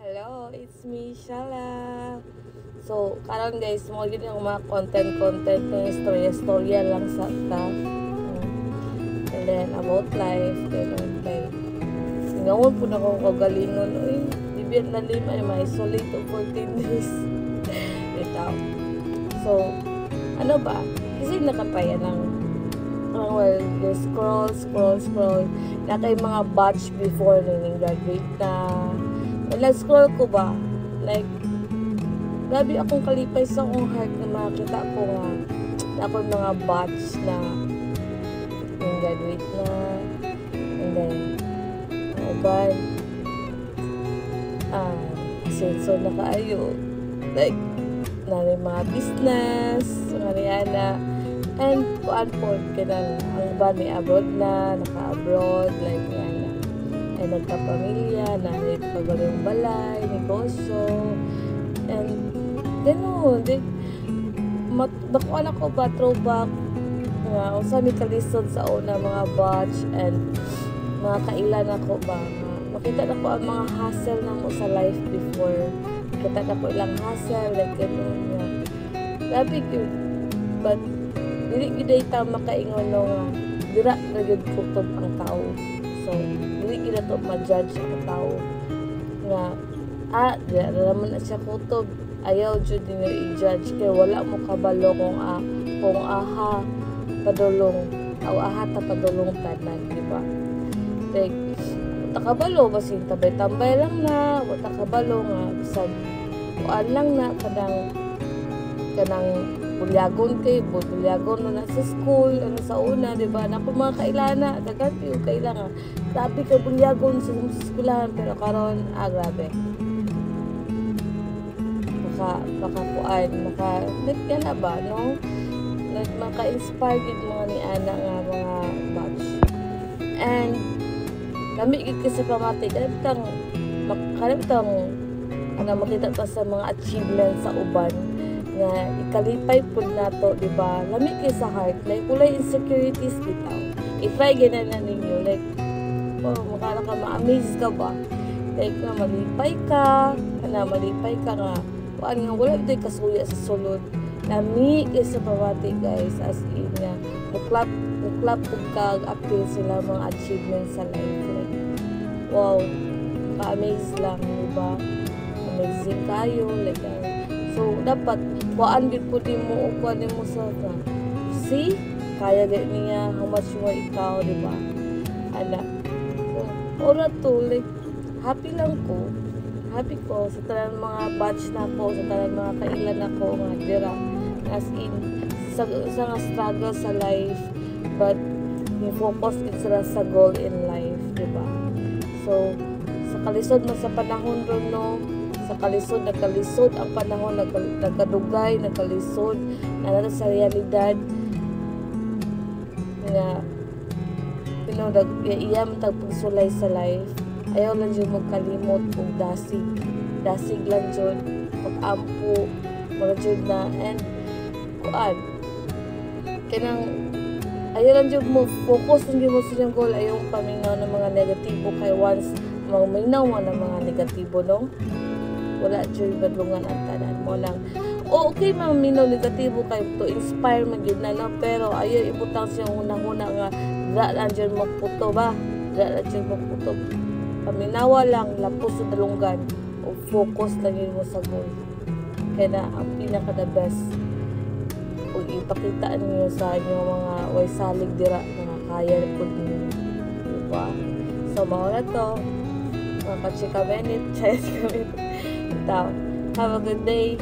Hello, it's me, Shala. So, karon guys, mo gid yung mga content ng istorya lang sa ta. And then about life, ganun kay ngawon po na ko kagalingon. Uy, bibiyat na lima ay may isolate of 14 days. Ito. So, ano ba? Kasi nakataya ng well, you scroll. Na kay mga batch before ning graduate na. Nag-scroll ko ba? Like, grabe akong kalipay sa akong heart na makita ko nga na akong mga batch na yung graduate na. And then, oh God, so nakaayo. Like, na mga business, mga na. And, kuan po, kinang, ang ba ni abroad na, naka-abroad, like, yan na. Ay nagkapamilya, na pagaling balay, negosyo, and gano'n, nakuha ko ba throwback nga, unsa mi kalisod sa una mga batch, and mga kailan ako ba, makita na ko ang mga hustle na mo sa life before, makita na ko ilang hustle, like gano'n nga, grabe yun, but, dili giday ta makaingon nga, dira na yun kutob ang tao, so, dili gid to ma-judge ang tao nga dira naman na siya kutob, ayaw jud niyo i-judge kay wala mo kabalo kung aha padulong aha ta padulong tanan, di ba? Like takabalo basin tambay lang na wala kabalo nga bisag kuan lang na kanang bulyagon na sa school, ano sa una, di ba? Na kung mga kailana, dagat yung kailangan. Grabe ka bulyagon sa skulahan, pero karon grabe. Nagkala ba, no? Maka-inspire yung mga ni Ana nga mga batch. And, namigid ka sa pamati, makita ta sa mga achievements sa uban nga ikalipay pud nato, di ba? Lami kay sa heart, like walay insecurities bitaw. I-try ganan na ninyo, like makala ka ma-amaze ka ba? Like nga malipay ka nga kuan nga wala day kasuya sa sulod. Lami kay sa pamati guys, as in nga muklap pud kag appeal sila mga achievements sa life. Like, wow, ka-amaze lang, di ba? Amazing kayo, like so, dapat, kuhaan din po din mo, kuhaan din mo sa, see, kaya din niya, how much more ikaw, di ba? So, ora to, like, happy ko, sa talang mga batch na ko, sa talang mga kailan na ko, nga dira, as in, sa nga struggle sa life, but, yung focus is sa goal in life, di ba? So, sa kalisod mo sa panahon ron, no, sa kalisod, nagkalisod ang panahon, nagkadugay, nagkalisod, na sa realidad nga iyam tagpagsulay sa life. Ayaw lang dyan magkalimot kung dasig lang dyan pag-ampo mga dyan na, and kuan kanang ayaw lang dyan mo focus lang dyan mo sa dyan goal, ayaw paminaw ng mga negatibo, kay once minaw mo ng mga negatibo, no? Wala dyan badlungan ang tanan mo lang. Okay maminaw negatibo kayo to inspire magyud na, no? Pero ayaw ibutang siyang una-una nga dala dyan magputo ba? Dala dyan magputo. Paminawa lang, lapos sa dalunggan o focus lang yun mo sa goal. Kaya na ang pinaka-the best kung ipakita niyo sa inyo mga way salig dira mga kaya po ninyo. Diba? So, mauna to. Mga kachika minute. Have a good day.